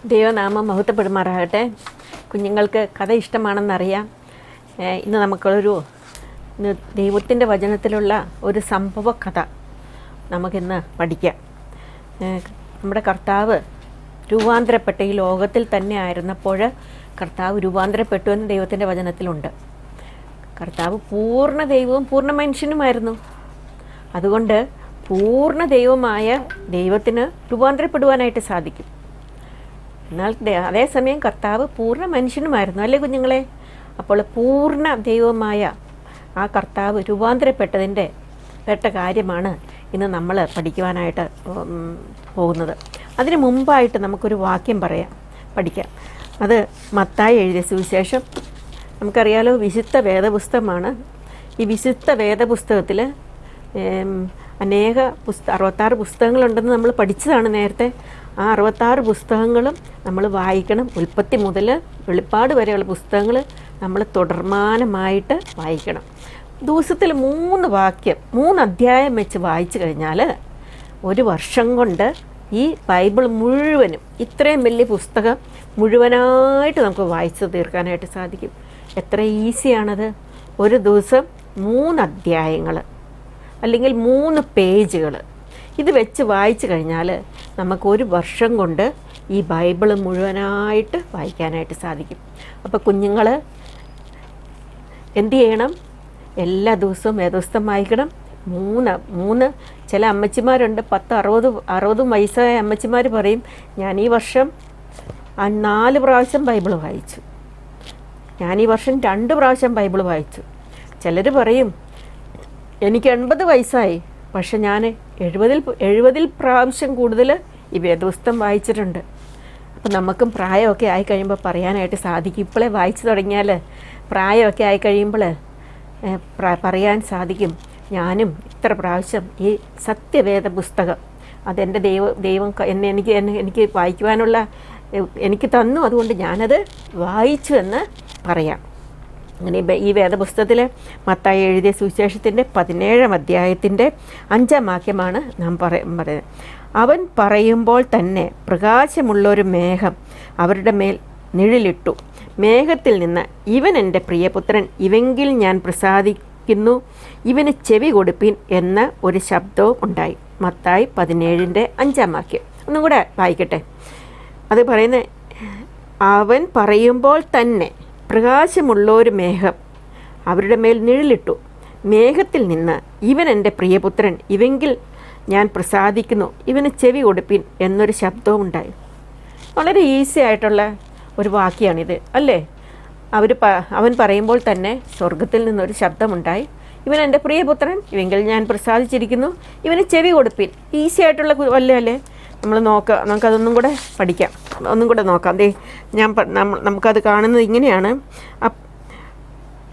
ദൈവനാമം മഹത്വപ്പെടുമാറാകട്ടെ. കുഞ്ഞുങ്ങൾക്ക് കഥ ഇഷ്ടമാണെന്നറിയാം. ഇന്ന് നമുക്കുള്ളൊരു ദൈവത്തിൻ്റെ വചനത്തിലുള്ള ഒരു സംഭവ കഥ നമുക്കിന്ന് പഠിക്കാം. നമ്മുടെ കർത്താവ് രൂപാന്തരപ്പെട്ട ഈ ലോകത്തിൽ തന്നെ ആയിരുന്നപ്പോൾ കർത്താവ് രൂപാന്തരപ്പെട്ടു എന്ന് ദൈവത്തിൻ്റെ വചനത്തിലുണ്ട്. കർത്താവ് പൂർണ്ണ ദൈവവും പൂർണ്ണ മനുഷ്യനുമായിരുന്നു. അതുകൊണ്ട് പൂർണ്ണ ദൈവമായ ദൈവത്തിന് രൂപാന്തരപ്പെടുവാനായിട്ട് സാധിക്കും. എന്നാൽ അതേസമയം കർത്താവ് പൂർണ്ണ മനുഷ്യനുമായിരുന്നു, അല്ലേ കുഞ്ഞുങ്ങളെ? അപ്പോൾ പൂർണ്ണ ദൈവമായ ആ കർത്താവ് രൂപാന്തരപ്പെട്ടതിൻ്റെ കാര്യമാണ് ഇന്ന് നമ്മൾ പഠിക്കുവാനായിട്ട് പോകുന്നത്. അതിന് മുമ്പായിട്ട് നമുക്കൊരു വാക്യം പഠിക്കാം. അത് മത്തായി എഴുതിയ സുവിശേഷം. നമുക്കറിയാലോ, വിശുദ്ധ വേദപുസ്തകമാണ്. ഈ വിശുദ്ധ വേദപുസ്തകത്തിൽ അനേക 66 പുസ്തകങ്ങളുണ്ടെന്ന് നമ്മൾ പഠിച്ചതാണ് നേരത്തെ. ആ 66 പുസ്തകങ്ങളും നമ്മൾ വായിക്കണം. ഉൽപ്പത്തി മുതൽ വെളിപ്പാട് വരെയുള്ള പുസ്തകങ്ങൾ നമ്മൾ തുടർമാനമായിട്ട് വായിക്കണം. ദിവസത്തിൽ 3 അധ്യായം വെച്ച് വായിച്ചു കഴിഞ്ഞാൽ ഒരു വർഷം കൊണ്ട് ഈ ബൈബിൾ മുഴുവനും, ഇത്രയും വലിയ പുസ്തകം മുഴുവനായിട്ട് നമുക്ക് വായിച്ച് തീർക്കാനായിട്ട് സാധിക്കും. എത്ര ഈസിയാണത്! ഒരു ദിവസം 3 അധ്യായങ്ങൾ അല്ലെങ്കിൽ 3 പേജുകൾ ഇത് വെച്ച് വായിച്ചു കഴിഞ്ഞാൽ നമുക്കൊരു വർഷം കൊണ്ട് ഈ ബൈബിൾ മുഴുവനായിട്ട് വായിക്കാനായിട്ട് സാധിക്കും. അപ്പോൾ കുഞ്ഞുങ്ങൾ എന്തു ചെയ്യണം? എല്ലാ ദിവസവും വേദപുസ്തകം വായിക്കണം. 3 ചില അമ്മച്ചിമാരുണ്ട്, 60 വയസ്സായ അമ്മച്ചിമാർ പറയും, ഞാൻ ഈ വർഷം 4 പ്രാവശ്യം ബൈബിൾ വായിച്ചു, ഞാൻ ഈ വർഷം 2 പ്രാവശ്യം ബൈബിൾ വായിച്ചു. ചിലർ പറയും, എനിക്ക് 80 വയസ്സായി, പക്ഷെ ഞാൻ 70 പ്രാവശ്യം കൂടുതൽ ഈ വേദപുസ്തകം വായിച്ചിട്ടുണ്ട്. അപ്പം നമുക്കും പ്രായമൊക്കെ ആയിക്കഴിയുമ്പോൾ പറയാനായിട്ട് സാധിക്കും. ഇപ്പോഴേ വായിച്ചു തുടങ്ങിയാൽ പ്രായമൊക്കെ ആയിക്കഴിയുമ്പോൾ പറയാൻ സാധിക്കും, ഞാനും ഇത്ര പ്രാവശ്യം ഈ സത്യവേദ പുസ്തകം അതെൻ്റെ ദൈവം എനിക്ക് വായിക്കുവാനുള്ള എനിക്ക് തന്നു, അതുകൊണ്ട് ഞാനത് വായിച്ചു എന്ന് പറയാം. അങ്ങനെ ഈ വേദപുസ്തകത്തിൽ മത്തായി എഴുതിയ സുവിശേഷത്തിൻ്റെ 17-ാം അധ്യായത്തിൻ്റെ 5-ാം വാക്യമാണ് നാം പറയുന്നത്. അവൻ പറയുമ്പോൾ തന്നെ പ്രകാശമുള്ളൊരു മേഘം അവരുടെ മേൽ നിഴലിട്ടു. മേഘത്തിൽ നിന്ന്, ഇവൻ എൻ്റെ പ്രിയപുത്രൻ, ഇവങ്കിൽ ഞാൻ പ്രസാദിക്കുന്നു, ഇവന് ചെവി കൊടുപ്പിൻ എന്ന ഒരു ശബ്ദവും ഉണ്ടായി. മത്തായി 17-ന്റെ 5-ാം വാക്യം ഒന്നും കൂടെ വായിക്കട്ടെ. അത് പറയുന്നത്, അവൻ പറയുമ്പോൾ തന്നെ പ്രകാശമുള്ളൊരു മേഘം അവരുടെ മേൽ നിഴലിട്ടു. മേഘത്തിൽ നിന്ന്, ഇവൻ എൻ്റെ പ്രിയപുത്രൻ, ഇവങ്കിൽ ഞാൻ പ്രസാദിക്കുന്നു, ഇവന് ചെവി കൊടുപ്പിൻ എന്നൊരു ശബ്ദവും ഉണ്ടായി. വളരെ ഈസി ആയിട്ടുള്ള ഒരു വാക്യമാണിത്, അല്ലേ? അവൻ പറയുമ്പോൾ തന്നെ സ്വർഗത്തിൽ നിന്നൊരു ശബ്ദമുണ്ടായി, ഇവൻ എൻ്റെ പ്രിയപുത്രൻ, ഇവങ്കിൽ ഞാൻ പ്രസാദിച്ചിരിക്കുന്നു, ഇവന് ചെവി കൊടുപ്പിൻ. ഈസി ആയിട്ടുള്ള അല്ലേ? നമുക്കതൊന്നും കൂടെ പഠിക്കാം, ഒന്നും കൂടെ നോക്കാം. നമുക്കത് കാണുന്നത് ഇങ്ങനെയാണ്.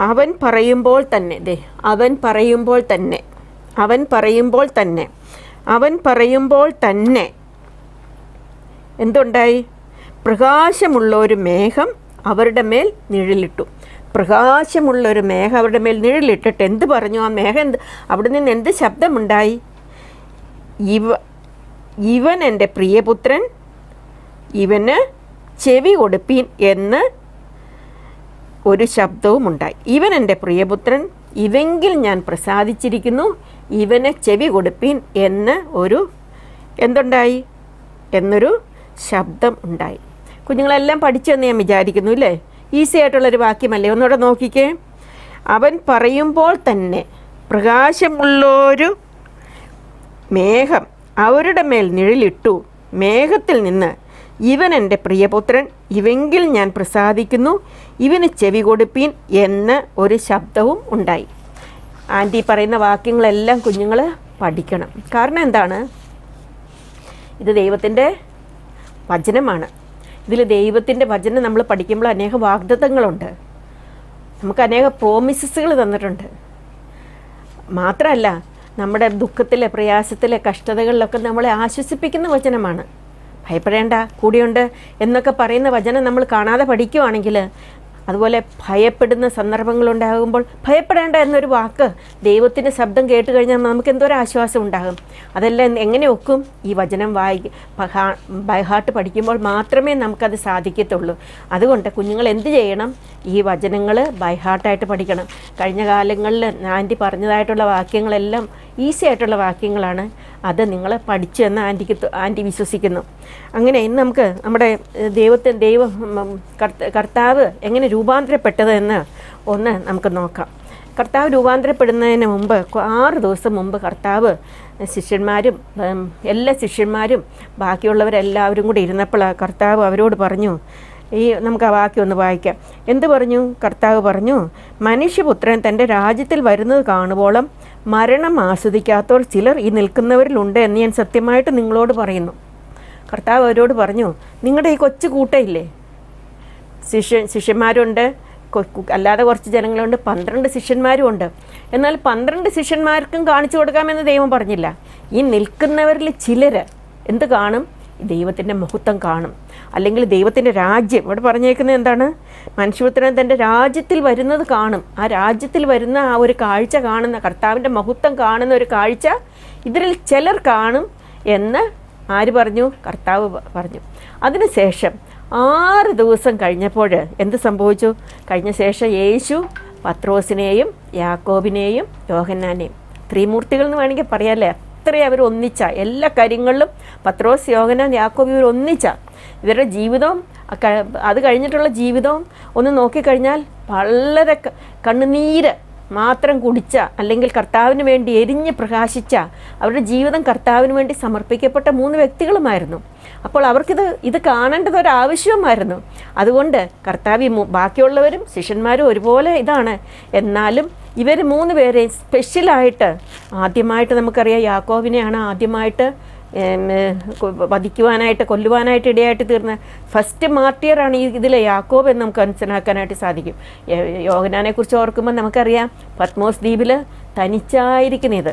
അവൻ പറയുമ്പോൾ തന്നെ എന്തുണ്ടായി? പ്രകാശമുള്ളൊരു മേഘം അവരുടെ മേൽ നിഴലിട്ടു. പ്രകാശമുള്ളൊരു മേഘം അവരുടെ മേൽ നിഴലിട്ടിട്ട് എന്ത് പറഞ്ഞു? ആ മേഘം അവിടെ നിന്ന് എന്ത് ശബ്ദമുണ്ടായി? ഇവൻ എൻ്റെ പ്രിയപുത്രൻ, ഇവന് ചെവി കൊടുപ്പീൻ എന്ന് ഒരു ശബ്ദവും ഉണ്ടായി. ഇവൻ എൻ്റെ പ്രിയപുത്രൻ, ഇവങ്കിൽ ഞാൻ പ്രസാദിച്ചിരിക്കുന്നു, ഇവന് ചെവി കൊടുപ്പീൻ എന്തുണ്ടായി? എന്നൊരു ശബ്ദം ഉണ്ടായി. കുഞ്ഞുങ്ങളെല്ലാം പഠിച്ചെന്ന് ഞാൻ വിചാരിക്കുന്നു, ഇല്ലേ? ഈസി ആയിട്ടുള്ളൊരു വാക്യമല്ലേ? ഒന്നുകൂടെ നോക്കിക്കേ. അവൻ പറയുമ്പോൾ തന്നെ പ്രകാശമുള്ളൊരു മേഘം അവരുടെ മേൽ നിഴലിട്ടു. മേഘത്തിൽ നിന്ന്, ഇവൻ എൻ്റെ പ്രിയപുത്രൻ, ഇവങ്കിൽ ഞാൻ പ്രസാദിക്കുന്നു, ഇവന് ചെവി കൊടുപ്പീൻ എന്ന ഒരു ശബ്ദവും ഉണ്ടായി. ആൻറ്റി പറയുന്ന വാക്യങ്ങളെല്ലാം കുഞ്ഞുങ്ങൾ പഠിക്കണം. കാരണം എന്താണ്? ഇത് ദൈവത്തിൻ്റെ വചനമാണ്. ഇതിൽ ദൈവത്തിൻ്റെ വചനം നമ്മൾ പഠിക്കുമ്പോൾ അനേക വാഗ്ദത്തങ്ങളുണ്ട്, നമുക്ക് അനേക പ്രോമിസസുകൾ തന്നിട്ടുണ്ട്. മാത്രമല്ല, നമ്മുടെ ദുഃഖത്തിലെ, പ്രയാസത്തിലെ, കഷ്ടതകളിലൊക്കെ നമ്മളെ ആശ്വസിപ്പിക്കുന്ന വചനമാണ്. ഭയപ്പെടേണ്ട, കൂടിയുണ്ട് എന്നൊക്കെ പറയുന്ന വചനം നമ്മൾ കാണാതെ പഠിക്കുവാണെങ്കിൽ അതുപോലെ ഭയപ്പെടുന്ന സന്ദർഭങ്ങളുണ്ടാകുമ്പോൾ ഭയപ്പെടേണ്ട എന്നൊരു വാക്ക് ദൈവത്തിൻ്റെ ശബ്ദം കേട്ട് കഴിഞ്ഞാൽ നമുക്ക് എന്തോരം ആശ്വാസം ഉണ്ടാകും. അതെല്ലാം എങ്ങനെ ഒക്കും? ഈ വചനം ബൈഹാർട്ട് പഠിക്കുമ്പോൾ മാത്രമേ നമുക്കത് സാധിക്കത്തുള്ളൂ. അതുകൊണ്ട് കുഞ്ഞുങ്ങൾ എന്ത് ചെയ്യണം? ഈ വചനങ്ങൾ ബൈഹാർട്ടായിട്ട് പഠിക്കണം. കഴിഞ്ഞ കാലങ്ങളിൽ ആൻറ്റി പറഞ്ഞതായിട്ടുള്ള വാക്യങ്ങളെല്ലാം ഈസി ആയിട്ടുള്ള വാക്യങ്ങളാണ്. അത് നിങ്ങൾ പഠിച്ചു എന്ന് ആൻറ്റി വിശ്വസിക്കുന്നു. അങ്ങനെ ഇന്ന് നമുക്ക് നമ്മുടെ കർത്താവ് എങ്ങനെ രൂപാന്തരപ്പെട്ടത് എന്ന് ഒന്ന് നമുക്ക് നോക്കാം. കർത്താവ് രൂപാന്തരപ്പെടുന്നതിന് മുമ്പ് 6 ദിവസം മുമ്പ് കർത്താവ് എല്ലാ ശിഷ്യന്മാരും ബാക്കിയുള്ളവരെല്ലാവരും കൂടി ഇരുന്നപ്പോൾ കർത്താവ് അവരോട് പറഞ്ഞു, നമുക്ക് ആ വാക്യം ഒന്ന് വായിക്കാം. എന്ത് പറഞ്ഞു? കർത്താവ് പറഞ്ഞു, മനുഷ്യപുത്രൻ തൻ്റെ രാജ്യത്തിൽ വരുന്നത് കാണുവോളം മരണം ആസ്വദിക്കാത്തവർ ചിലർ ഈ നിൽക്കുന്നവരിലുണ്ട് എന്ന് ഞാൻ സത്യമായിട്ട് നിങ്ങളോട് പറയുന്നു. കർത്താവ് അവരോട് പറഞ്ഞു, നിങ്ങളുടെ ഈ കൊച്ചു കൂട്ടയില്ലേ, ശിഷ്യന്മാരുണ്ട്, അല്ലാതെ കുറച്ച് ജനങ്ങളുണ്ട്, 12 ശിഷ്യന്മാരും ഉണ്ട്. എന്നാൽ 12 ശിഷ്യന്മാർക്കും കാണിച്ചു കൊടുക്കാമെന്ന് ദൈവം പറഞ്ഞില്ല. ഈ നിൽക്കുന്നവരിൽ ചിലർ എന്ത് കാണും? ദൈവത്തിൻ്റെ മഹത്വം കാണും, അല്ലെങ്കിൽ ദൈവത്തിൻ്റെ രാജ്യം. ഇവിടെ പറഞ്ഞേക്കുന്നത് എന്താണ്? മനുഷ്യപുത്രൻ തൻ്റെ രാജ്യത്തിൽ വരുന്നത് കാണും. ആ രാജ്യത്തിൽ വരുന്ന ആ ഒരു കാഴ്ച കാണുന്ന, കർത്താവിൻ്റെ മഹത്വം കാണുന്ന ഒരു കാഴ്ച ഇതിൽ ചിലർ കാണും എന്ന് ആര് പറഞ്ഞു? കർത്താവ് പറഞ്ഞു. അതിനുശേഷം 6 ദിവസം കഴിഞ്ഞപ്പോൾ എന്ത് സംഭവിച്ചു? കഴിഞ്ഞ ശേഷം യേശു പത്രോസിനെയും യാക്കോബിനെയും യോഹന്നാനെയും, ത്രിമൂർത്തികൾ എന്ന് വേണമെങ്കിൽ പറയാമല്ലേ, അത്രയും അവർ ഒന്നിച്ച എല്ലാ കാര്യങ്ങളിലും പത്രോസ്, യോഹന്നാൻ, യാക്കോബ് ഇവർ ഒന്നിച്ച ഇവരുടെ ജീവിതവും അത് കഴിഞ്ഞിട്ടുള്ള ജീവിതവും ഒന്ന് നോക്കിക്കഴിഞ്ഞാൽ വളരെ കണ്ണുനീര് മാത്രം കുടിച്ച, അല്ലെങ്കിൽ കർത്താവിന് വേണ്ടി എരിഞ്ഞ് പ്രകാശിച്ച, അവരുടെ ജീവിതം കർത്താവിന് വേണ്ടി സമർപ്പിക്കപ്പെട്ട 3 വ്യക്തികളുമായിരുന്നു. അപ്പോൾ ഇത് കാണേണ്ടത് ഒരാവശ്യമായിരുന്നു. അതുകൊണ്ട് കർത്താവ് ബാക്കിയുള്ളവരും ശിഷ്യന്മാരും ഒരുപോലെ ഇതാണ്. എന്നാലും ഇവർ 3 പേരെയും സ്പെഷ്യലായിട്ട് ആദ്യമായിട്ട് നമുക്കറിയാം, യാക്കോബിനെയാണ് ആദ്യമായിട്ട് കൊല്ലുവാനായിട്ട് ഇടയായിട്ട് തീർന്ന ഫസ്റ്റ് മാർട്ടിയറാണ് ഇതിലെ യാക്കോബ് എന്ന് നമുക്ക് മനസ്സിലാക്കാനായിട്ട് സാധിക്കും. യോഹന്നാനെക്കുറിച്ച് ഓർക്കുമ്പോൾ നമുക്കറിയാം, പത്മോസ് ദ്വീപിൽ തനിച്ചായിരിക്കുന്നത്.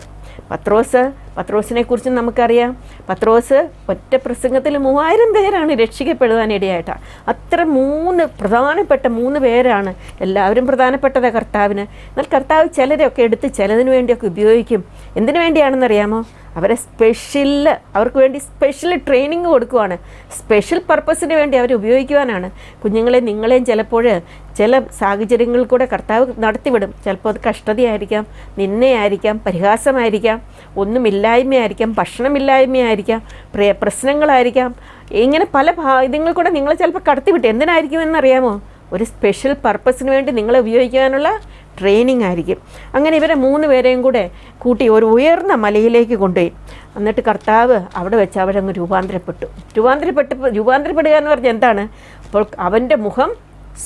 പത്രോസിനെ കുറിച്ച് നമുക്കറിയാം, പത്രോസ് ഒറ്റ പ്രസംഗത്തിൽ 3000 പേരാണ് രക്ഷിക്കപ്പെടുവാനിടയായിട്ടാണ്. അത്ര 3 പ്രധാനപ്പെട്ട 3 പേരാണ്. എല്ലാവരും പ്രധാനപ്പെട്ടതാണ് കർത്താവിന്. എന്നാൽ കർത്താവ് ചിലരെയൊക്കെ എടുത്ത് ചിലതിനു വേണ്ടിയൊക്കെ ഉപയോഗിക്കും. എന്തിനു വേണ്ടിയാണെന്നറിയാമോ? അവർക്ക് വേണ്ടി സ്പെഷ്യൽ ട്രെയിനിങ് കൊടുക്കുവാണ്. സ്പെഷ്യൽ പർപ്പസിന് വേണ്ടി അവർ ഉപയോഗിക്കുവാനാണ്. കുഞ്ഞുങ്ങളെ, നിങ്ങളെയും ചിലപ്പോൾ ചില സാഹചര്യങ്ങളിൽ കൂടെ കർത്താവ് നടത്തിവിടും. ചിലപ്പോൾ അത് കഷ്ടതയായിരിക്കാം, നിന്നയായിരിക്കാം, പരിഹാസമായിരിക്കാം, ഒന്നുമില്ലായ്മയായിരിക്കാം, ഭക്ഷണമില്ലായ്മയായിരിക്കാം, പ്രശ്നങ്ങളായിരിക്കാം. ഇങ്ങനെ പല ഇതിങ്ങളിൽ കൂടെ നിങ്ങളെ ചിലപ്പോൾ കടത്തിവിട്ട് എന്തിനായിരിക്കുമെന്നറിയാമോ? ഒരു സ്പെഷ്യൽ പർപ്പസിന് വേണ്ടി നിങ്ങളെ ഉപയോഗിക്കാനുള്ള ട്രെയിനിങ് ആയിരിക്കും. അങ്ങനെ ഇവരെ 3 പേരെയും കൂടെ കൂട്ടി ഒരു ഉയർന്ന മലയിലേക്ക് കൊണ്ടുപോയി. എന്നിട്ട് കർത്താവ് അവിടെ വെച്ച് അവരങ്ങ് രൂപാന്തരപ്പെടുക എന്ന് പറഞ്ഞാൽ എന്താണ്? അപ്പോൾ അവൻ്റെ മുഖം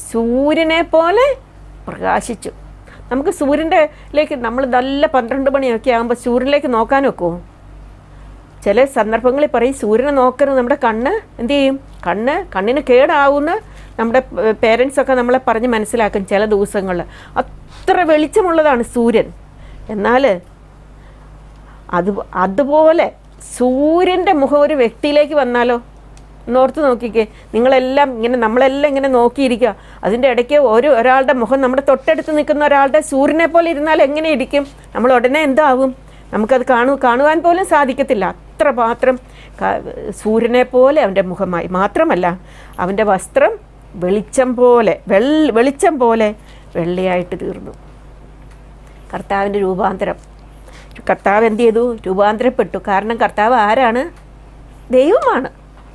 സൂര്യനെ പോലെ പ്രകാശിച്ചു. നമുക്ക് സൂര്യൻ്റെലേക്ക് നമ്മൾ നല്ല 12 മണിയൊക്കെ ആകുമ്പോൾ സൂര്യനിലേക്ക് നോക്കാൻ ഒക്കുമോ? ചില സന്ദർഭങ്ങളിൽ പറയും സൂര്യനെ നോക്കരുത്, നമ്മുടെ കണ്ണ് എന്ത് ചെയ്യും? കണ്ണിന് കേടാവുന്ന നമ്മുടെ പേരൻസൊക്കെ നമ്മളെ പറഞ്ഞ് മനസ്സിലാക്കും. ചില ദിവസങ്ങളിൽ അത്ര വെളിച്ചമുള്ളതാണ് സൂര്യൻ. എന്നാൽ അതുപോലെ സൂര്യൻ്റെ മുഖം ഒരു വ്യക്തിയിലേക്ക് വന്നാലോ? ഓർത്ത് നോക്കിക്കേ. നമ്മളെല്ലാം ഇങ്ങനെ നോക്കിയിരിക്കുക. അതിൻ്റെ ഇടയ്ക്ക് ഒരാളുടെ മുഖം നമ്മുടെ തൊട്ടടുത്ത് നിൽക്കുന്ന ഒരാളുടെ സൂര്യനെ പോലെ ഇരുന്നാൽ എങ്ങനെ ഇരിക്കും? നമ്മൾ ഉടനെ എന്താവും? നമുക്കത് കാണുവാൻ പോലും സാധിക്കത്തില്ല. അത്രമാത്രം സൂര്യനെ പോലെ അവൻ്റെ മുഖമായി. മാത്രമല്ല അവൻ്റെ വസ്ത്രം വെളിച്ചം പോലെ വെള്ളയായിട്ട് തീർന്നു. കർത്താവിൻ്റെ രൂപാന്തരം. കർത്താവ് എന്ത് ചെയ്തു? രൂപാന്തരപ്പെട്ടു. കാരണം കർത്താവ് ആരാണ്? ദൈവമാണ്,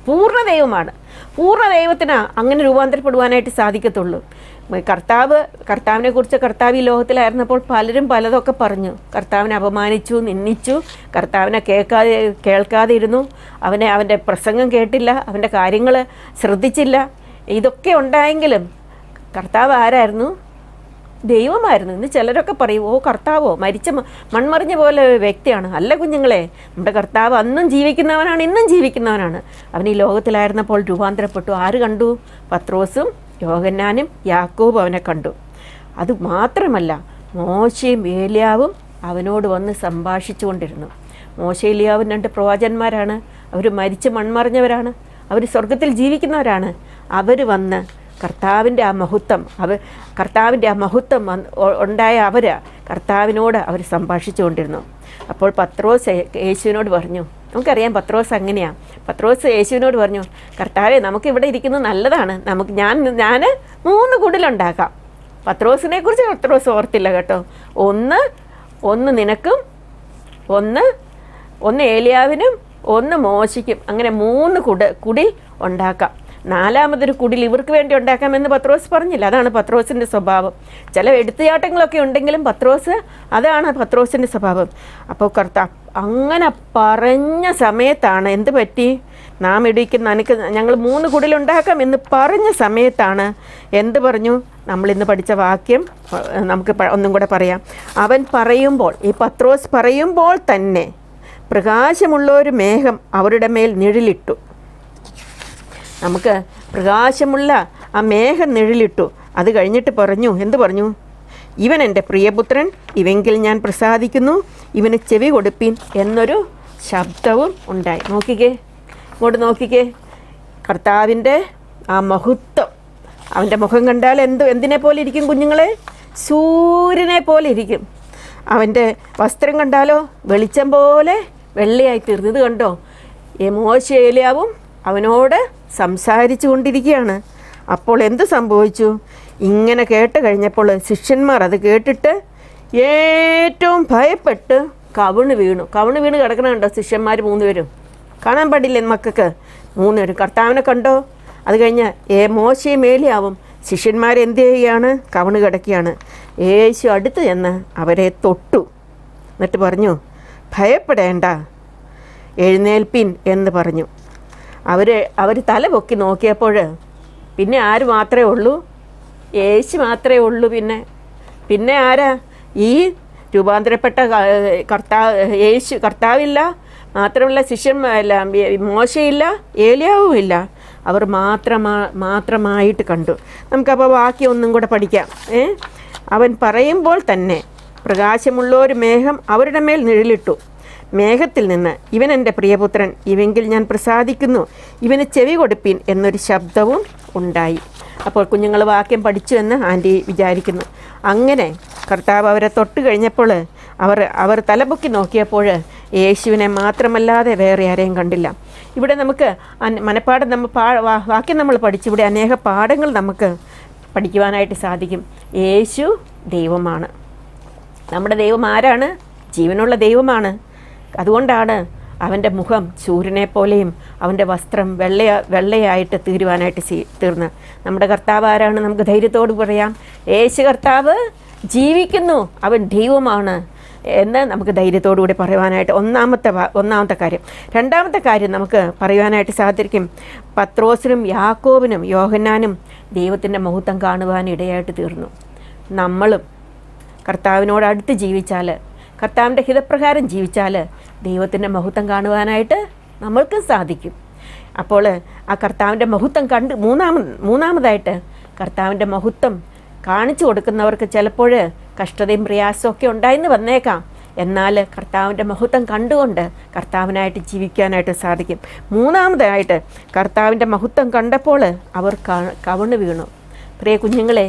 പൂർണ്ണ ദൈവമാണ്. പൂർണ്ണ ദൈവത്തിന് അങ്ങനെ രൂപാന്തരപ്പെടുവാനായിട്ട് സാധിക്കത്തുള്ളൂ. കർത്താവിനെ കുറിച്ച് കർത്താവ് ഈ ലോകത്തിലായിരുന്നപ്പോൾ പലരും പലതൊക്കെ പറഞ്ഞു. കർത്താവിനെ അപമാനിച്ചു, നിന്ദിച്ചു, കർത്താവിനെ കേൾക്കാതെ ഇരുന്നു, അവൻ്റെ പ്രസംഗം കേട്ടില്ല, അവൻ്റെ കാര്യങ്ങൾ ശ്രദ്ധിച്ചില്ല. ഇതൊക്കെ ഉണ്ടായെങ്കിലും കർത്താവ് ആരായിരുന്നു? ദൈവമായിരുന്നു. ഇന്ന് ചിലരൊക്കെ പറയും, ഓ കർത്താവോ മൺമറിഞ്ഞ പോലെ ഒരു വ്യക്തിയാണ്. അല്ല കുഞ്ഞുങ്ങളെ, നമ്മുടെ കർത്താവ് അന്നും ജീവിക്കുന്നവനാണ്, ഇന്നും ജീവിക്കുന്നവനാണ്. അവൻ ഈ ലോകത്തിലായിരുന്നപ്പോൾ രൂപാന്തരപ്പെട്ടു. ആര് കണ്ടു? പത്രോസും യോഹന്നാനും യാക്കോബും അവനെ കണ്ടു. അതുമാത്രമല്ല, മോശയും ഏലിയാവും അവനോട് വന്ന് സംഭാഷിച്ചു കൊണ്ടിരുന്നു. മോശ ഏലിയാവും 2 പ്രവാചകന്മാരാണ്. അവർ മരിച്ച് മൺമറിഞ്ഞവരാണ്. അവർ സ്വർഗത്തിൽ ജീവിക്കുന്നവരാണ്. അവർ വന്ന് കർത്താവിൻ്റെ ആ മഹത്വം കർത്താവിൻ്റെ ആ മഹത്വം ഉണ്ടായ അവർ കർത്താവിനോട് അവർ സംഭാഷിച്ചുകൊണ്ടിരുന്നു. അപ്പോൾ പത്രോസ് യേശുവിനോട് പറഞ്ഞു, നമുക്കറിയാം പത്രോസ് അങ്ങനെയാണ്. പത്രോസ് യേശുവിനോട് പറഞ്ഞു, കർത്താവേ, നമുക്കിവിടെ ഇരിക്കുന്നത് നല്ലതാണ്, ഞാൻ 3 കുടിലുണ്ടാക്കാം. പത്രോസിനെ കുറിച്ച് പത്രോസ് ഓർത്തില്ല കേട്ടോ. ഒന്ന് നിനക്കും, ഒന്ന് ഏലിയാവിനും, ഒന്ന് മോശയ്ക്കും, അങ്ങനെ 3 കുടിൽ ഉണ്ടാക്കാം. 4മതൊരു കുടിൽ ഇവർക്ക് വേണ്ടി ഉണ്ടാക്കാമെന്ന് പത്രോസ് പറഞ്ഞില്ല. അതാണ് പത്രോസിൻ്റെ സ്വഭാവം. ചില എടുത്തുചാട്ടങ്ങളൊക്കെ ഉണ്ടെങ്കിലും അതാണ് പത്രോസിൻ്റെ സ്വഭാവം. അപ്പോൾ അങ്ങനെ പറഞ്ഞ സമയത്താണ് എന്ത് പറ്റി? നാം ഇടിക്കുന്ന ഞങ്ങൾ 3 കുടിലുണ്ടാക്കാം എന്ന് പറഞ്ഞ സമയത്താണ് എന്ത് പറഞ്ഞു? നമ്മളിന്ന് പഠിച്ച വാക്യം നമുക്ക് ഒന്നും കൂടെ പറയാം. അവൻ പറയുമ്പോൾ, ഈ പത്രോസ് പറയുമ്പോൾ തന്നെ പ്രകാശമുള്ളൊരു മേഘം അവരുടെ മേൽ നിഴലിട്ടു. നമുക്ക് പ്രകാശമുള്ള ആ മേഘം നിഴലിട്ടു. അത് കഴിഞ്ഞിട്ട് പറഞ്ഞു, എന്ത് പറഞ്ഞു? ഇവൻ എൻ്റെ പ്രിയപുത്രൻ, ഇവെങ്കിൽ ഞാൻ പ്രസാദിക്കുന്നു, ഇവന് ചെവി കൊടുപ്പീൻ എന്നൊരു ശബ്ദവും ഉണ്ടായി. ഇങ്ങോട്ട് നോക്കിക്കേ, കർത്താവിൻ്റെ ആ മഹത്വം. അവൻ്റെ മുഖം കണ്ടാൽ എന്തിനെ പോലെ ഇരിക്കും കുഞ്ഞുങ്ങളെ? സൂര്യനെ പോലെ ഇരിക്കും. അവൻ്റെ വസ്ത്രം കണ്ടാലോ വെളിച്ചം പോലെ വെള്ളയായി തീർന്നു. ഇത് കണ്ടോ? മോശെ ഏലിയാവും അവനോട് സംസാരിച്ചു കൊണ്ടിരിക്കുകയാണ്. അപ്പോൾ എന്ത് സംഭവിച്ചു? ഇങ്ങനെ കേട്ട് കഴിഞ്ഞപ്പോൾ ശിഷ്യന്മാർ അത് കേട്ടിട്ട് ഏറ്റവും ഭയപ്പെട്ട് കവിണ് വീണു കിടക്കണുണ്ടോ ശിഷ്യന്മാർ 3 പേരും? കാണാൻ പാടില്ലേ മക്കൾക്ക്? 3 പേരും കർത്താവിനെ കണ്ടോ? അത് കഴിഞ്ഞ് മോശയും ഏലിയാവും ശിഷ്യന്മാരെന്ത് ചെയ്യുകയാണ്? കവിണ് കിടക്കുകയാണ്. യേശു അടുത്ത് ചെന്ന് അവരെ തൊട്ടു. എന്നിട്ട് പറഞ്ഞു, ഭയപ്പെടേണ്ട, എഴുന്നേൽപ്പിൻ എന്ന് പറഞ്ഞു. അവർ തല പൊക്കി നോക്കിയപ്പോൾ പിന്നെ ആര് മാത്രമേ ഉള്ളൂ? യേശു മാത്രമേ ഉള്ളൂ. പിന്നെ ആരാ? ഈ രൂപാന്തരപ്പെട്ട കർത്താവില്ല, മാത്രമല്ല ശിഷ്യന്മാരല്ല, മോശയില്ല, ഏലിയാവും ഇല്ല. അവർ മാത്രമായിട്ട് കണ്ടു. നമുക്കപ്പോൾ ബാക്കി ഒന്നും കൂടെ പഠിക്കാം. അവൻ പറയുമ്പോൾ തന്നെ പ്രകാശമുള്ളൊരു മേഘം അവരുടെ മേൽ നിഴലിട്ടു. മേഘത്തിൽ നിന്ന്, ഇവൻ എൻ്റെ പ്രിയപുത്രൻ, ഇവെങ്കിൽ ഞാൻ പ്രസാദിക്കുന്നു, ഇവന് ചെവി കൊടുപ്പീൻ എന്നൊരു ശബ്ദവും ഉണ്ടായി. അപ്പോൾ കുഞ്ഞുങ്ങൾ വാക്യം പഠിച്ചു എന്ന് ആൻറ്റി വിചാരിക്കുന്നു. അങ്ങനെ കർത്താവ് അവരെ തൊട്ട് കഴിഞ്ഞപ്പോൾ അവർ തലപൊക്കി നോക്കിയപ്പോൾ യേശുവിനെ മാത്രമല്ലാതെ വേറെ ആരെയും കണ്ടില്ല. ഇവിടെ നമുക്ക് മനപ്പാഠം വാക്യം നമ്മൾ പഠിച്ചു. ഇവിടെ അനേക പാഠങ്ങൾ നമുക്ക് പഠിക്കുവാനായിട്ട് സാധിക്കും. യേശു ദൈവമാണ്. നമ്മുടെ ദൈവം ആരാണ്? ജീവനുള്ള ദൈവമാണ്. അതുകൊണ്ടാണ് അവൻ്റെ മുഖം സൂര്യനെ പോലെയും അവൻ്റെ വസ്ത്രം വെള്ളയായിട്ട് തീരുവാനായിട്ട് തീർന്ന്. നമ്മുടെ കർത്താവ് ആരാണ്? നമുക്ക് ധൈര്യത്തോട് പറയാം, യേശു കർത്താവ് ജീവിക്കുന്നു, അവൻ ദൈവമാണ് എന്ന് നമുക്ക് ധൈര്യത്തോടുകൂടി പറയുവാനായിട്ട് ഒന്നാമത്തെ കാര്യം. രണ്ടാമത്തെ കാര്യം നമുക്ക് പറയുവാനായിട്ട് സാധിക്കും, പത്രോസിനും യാക്കോബിനും യോഹന്നാനും ദൈവത്തിൻ്റെ മഹത്വം കാണുവാൻ ഇടയായിട്ട് തീർന്നു. നമ്മളും കർത്താവിനോട് അടുത്ത് ജീവിച്ചാൽ, കർത്താവിൻ്റെ ഹിതപ്രകാരം ജീവിച്ചാൽ ദൈവത്തിൻ്റെ മഹത്വം കാണുവാനായിട്ട് നമ്മൾക്കും സാധിക്കും. അപ്പോൾ ആ കർത്താവിൻ്റെ മഹത്വം കണ്ട് മൂന്നാമതായിട്ട് കർത്താവിൻ്റെ മഹത്വം കാണിച്ചു കൊടുക്കുന്നവർക്ക് ചിലപ്പോൾ കഷ്ടതയും പ്രയാസമൊക്കെ ഉണ്ടായിന്ന് വന്നേക്കാം. എന്നാൽ കർത്താവിൻ്റെ മഹത്വം കണ്ടുകൊണ്ട് കർത്താവിനായിട്ട് ജീവിക്കാനായിട്ട് സാധിക്കും. മൂന്നാമതായിട്ട് കർത്താവിൻ്റെ മഹത്വം കണ്ടപ്പോൾ അവർ കവിണ് വീണു. പ്രിയ കുഞ്ഞുങ്ങളെ,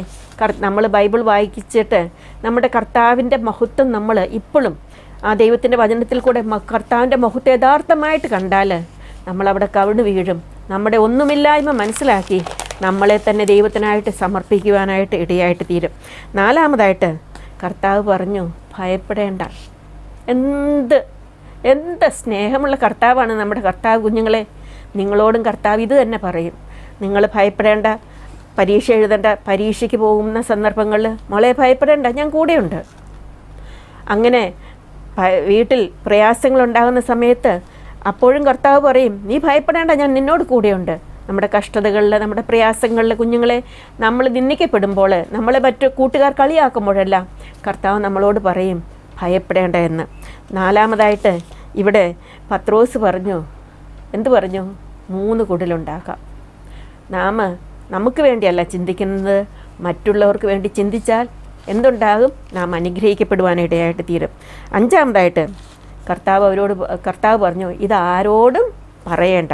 നമ്മൾ ബൈബിൾ വായിച്ചിട്ട് നമ്മുടെ കർത്താവിൻ്റെ മഹത്വം നമ്മൾ ഇപ്പോഴും ആ ദൈവത്തിൻ്റെ വചനത്തിൽ കൂടെ കർത്താവിൻ്റെ മഹത്വം യഥാർത്ഥമായിട്ട് കണ്ടാൽ നമ്മളവിടെ കവിണ് വീഴും. നമ്മുടെ ഒന്നുമില്ലായ്മ മനസ്സിലാക്കി നമ്മളെ തന്നെ ദൈവത്തിനായിട്ട് സമർപ്പിക്കുവാനായിട്ട് ഇടയായിട്ട് തീരും. നാലാമതായിട്ട് കർത്താവ് പറഞ്ഞു, ഭയപ്പെടേണ്ട. എന്ത് സ്നേഹമുള്ള കർത്താവാണ് നമ്മുടെ കർത്താവ്. കുഞ്ഞുങ്ങളെ, നിങ്ങളോടും കർത്താവ് ഇത് തന്നെ പറയും, നിങ്ങൾ ഭയപ്പെടേണ്ട. പരീക്ഷ എഴുതേണ്ട, പരീക്ഷയ്ക്ക് പോകുന്ന സന്ദർഭങ്ങളിൽ മോളെ ഭയപ്പെടേണ്ട, ഞാൻ കൂടെയുണ്ട്. അങ്ങനെ വീട്ടിൽ പ്രയാസങ്ങളുണ്ടാകുന്ന സമയത്ത് അപ്പോഴും കർത്താവ് പറയും, നീ ഭയപ്പെടേണ്ട, ഞാൻ നിന്നോട് കൂടെയുണ്ട്. നമ്മുടെ കഷ്ടതകളിൽ, നമ്മുടെ പ്രയാസങ്ങളിൽ കുഞ്ഞുങ്ങളെ നമ്മൾ നിന്ദിക്കപ്പെടുമ്പോൾ, നമ്മളെ മറ്റു കൂട്ടുകാർ കളിയാക്കുമ്പോഴെല്ലാം കർത്താവ് നമ്മളോട് പറയും ഭയപ്പെടേണ്ട എന്ന്. നാലാമതായിട്ട് ഇവിടെ പത്രോസ് പറഞ്ഞു, എന്ത് പറഞ്ഞു? 3 കുടിലുണ്ടാക്കാം. നമുക്ക് വേണ്ടിയല്ല ചിന്തിക്കുന്നത്, മറ്റുള്ളവർക്ക് വേണ്ടി ചിന്തിച്ചാൽ എന്തുണ്ടാകും? നാം അനുഗ്രഹിക്കപ്പെടുവാനിടയായിട്ട് തീരും. അഞ്ചാമതായിട്ട് കർത്താവ് പറഞ്ഞു, ഇതാരോടും പറയേണ്ട.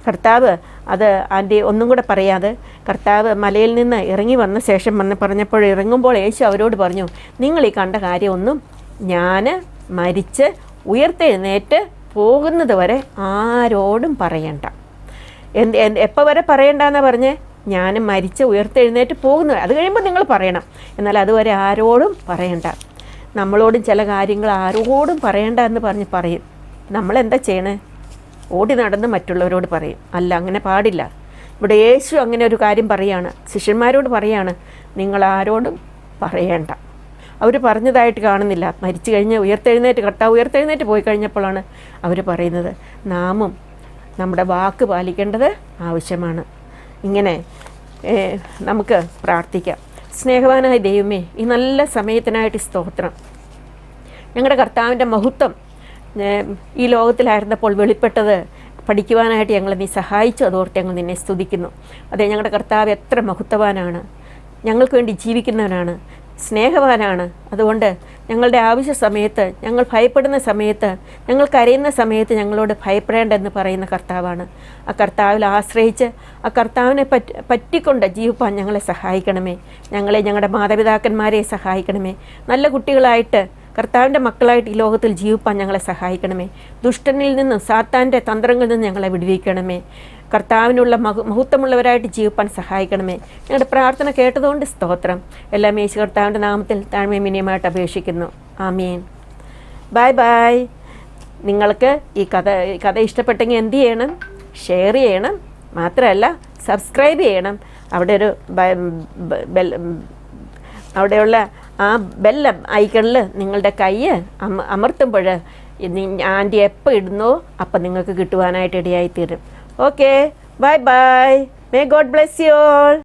കർത്താവ് അത് ആൻറ്റി ഒന്നും കൂടെ പറയാതെ കർത്താവ് മലയിൽ നിന്ന് ഇറങ്ങി വന്ന ശേഷം പറഞ്ഞപ്പോൾ ഇറങ്ങുമ്പോൾ യേശു അവരോട് പറഞ്ഞു, നിങ്ങൾ ഈ കണ്ട കാര്യമൊന്നും ഞാൻ മരിച്ച് ഉയർത്തെഴുന്നേറ്റ് പോകുന്നത് വരെ ആരോടും പറയണ്ട. എപ്പോൾ വരെ പറയണ്ടെന്നാണ് പറഞ്ഞേ? ഞാൻ മരിച്ച് ഉയർത്തെഴുന്നേറ്റ് പോകുന്നത്, അത് കഴിയുമ്പോൾ നിങ്ങൾ പറയണം, എന്നാൽ അതുവരെ ആരോടും പറയണ്ട. നമ്മളോടും ചില കാര്യങ്ങൾ ആരോടും പറയണ്ട എന്ന് പറയും. നമ്മളെന്താ ചെയ്യണേ? ഓടി നടന്ന് മറ്റുള്ളവരോട് പറയും. അല്ല, അങ്ങനെ പാടില്ല. ഇവിടെ യേശു അങ്ങനെ ഒരു കാര്യം പറയാണ്, ശിഷ്യന്മാരോട് പറയാണ്, നിങ്ങൾ ആരോടും പറയണ്ട. അവർ പറഞ്ഞതായിട്ട് കാണുന്നില്ല. മരിച്ചു കഴിഞ്ഞ് കർത്താവ് ഉയർത്തെഴുന്നേറ്റ് പോയി കഴിഞ്ഞപ്പോഴാണ് അവർ പറയുന്നത്, നാമും നമ്മുടെ വാക്ക് പാലിക്കേണ്ടത് ആവശ്യമാണ്. ഇങ്ങനെ നമുക്ക് പ്രാർത്ഥിക്കാം. സ്നേഹവാനായ ദൈവമേ, ഈ നല്ല സമയത്തിനായിട്ട് സ്തോത്രം. ഞങ്ങളുടെ കർത്താവിൻ്റെ മഹത്വം ഈ ലോകത്തിലായിരുന്നപ്പോൾ വെളിപ്പെട്ടത് പഠിക്കുവാനായിട്ട് ഞങ്ങളെ നീ സഹായിച്ചു. അതോർത്ത് ഞങ്ങൾ നിന്നെ സ്തുതിക്കുന്നു. അതെ, ഞങ്ങളുടെ കർത്താവ് എത്ര മഹത്വവാനാണ്, ഞങ്ങൾക്ക് വേണ്ടി ജീവിക്കുന്നവനാണ്, സ്നേഹവാനാണ്. അതുകൊണ്ട് ഞങ്ങളുടെ ആവശ്യ സമയത്ത്, ഞങ്ങൾ ഭയപ്പെടുന്ന സമയത്ത്, ഞങ്ങൾ കരയുന്ന സമയത്ത് ഞങ്ങളോട് ഭയപ്പെടേണ്ടെന്ന് പറയുന്ന കർത്താവാണ്. ആ കർത്താവിൽ ആശ്രയിച്ച് ആ കർത്താവിനെ പറ്റിക്കൊണ്ട് ജീവിപ്പാൻ ഞങ്ങളെ സഹായിക്കണമേ. ഞങ്ങളുടെ മാതാപിതാക്കന്മാരെ സഹായിക്കണമേ. നല്ല കുട്ടികളായിട്ട് കർത്താവിൻ്റെ മക്കളായിട്ട് ഈ ലോകത്തിൽ ജീവിപ്പാൻ ഞങ്ങളെ സഹായിക്കണമേ. ദുഷ്ടനിൽ നിന്നും സാത്താൻ്റെ തന്ത്രങ്ങളിൽ നിന്നും ഞങ്ങളെ വിടുവിക്കണമേ. കർത്താവിനുള്ള മഹത്വമുള്ളവരായിട്ട് ജീവിപ്പാൻ സഹായിക്കണമേ. ഞങ്ങളുടെ പ്രാർത്ഥന കേട്ടതുകൊണ്ട് സ്തോത്രം. എല്ലാം യേശു കർത്താവിൻ്റെ നാമത്തിൽ താഴ്മയും വിനയമായിട്ട് അപേക്ഷിക്കുന്നു. ആമേൻ. Bye bye. നിങ്ങൾക്ക് ഈ കഥ ഇഷ്ടപ്പെട്ടെങ്കിൽ എന്ത് ചെയ്യണം? ഷെയർ ചെയ്യണം. മാത്രമല്ല സബ്സ്ക്രൈബ് ചെയ്യണം. അവിടെയുള്ള ആ ബെൽ ഐക്കണിൽ നിങ്ങളുടെ കൈ അമർത്തുമ്പോൾ ആൻറ്റി എപ്പോൾ ഇടുന്നോ അപ്പം നിങ്ങൾക്ക് കിട്ടുവാനായിട്ട് ഇടയായിത്തീരും. Okay, bye-bye. May God bless you all.